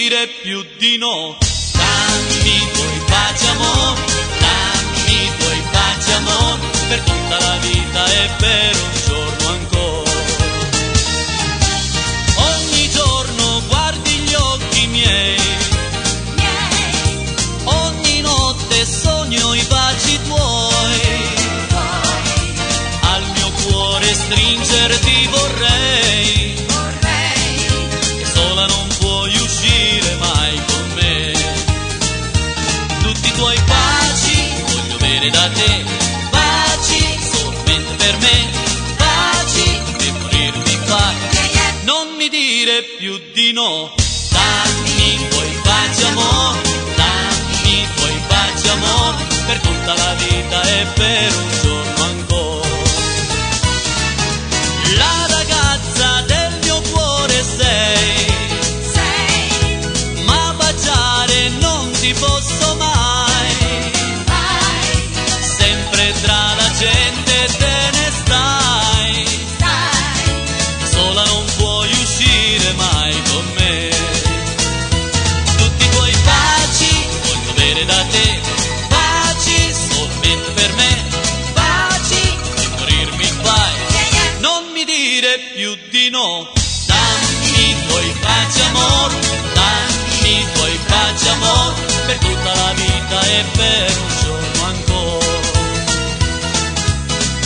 dire più di no. Dammi i tuoi baci amor, dammi i tuoi baci amor, per tutta la vita e per un giorno ancora. Ogni giorno guardi gli occhi miei, ogni notte sogno i baci tuoi, al mio cuore stringerti vorrei, che sola non puoi uscire mai con me. Tutti i tuoi baci voglio bere da te, baci solamente per me, baci e morirmi qua. Non mi dire più di no. Dammi i tuoi baci amor, dammi i tuoi baci amor, per tutta la vita e per un giorno ancora. La ragazza del mio cuore sei, ma baciare non ti posso mai, sempre tra la gente te ne stai, sola non puoi uscire mai con me. Tutti i tuoi baci voglio bere da te, baci solamente per me, baci e morirmi guai. Non mi dire più di no. Dammi i tuoi baci amor, dammi i tuoi baci amor, per tutta la vita e per un giorno ancora.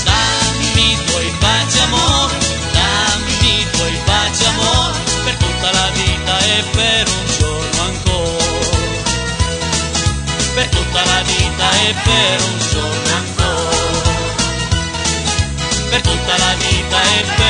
Dammi i tuoi baci amor, dammi i tuoi baci amor, per tutta la vita e per un giorno ancora. Per tutta la vita e per un giorno ancora. Per tutta la vita e per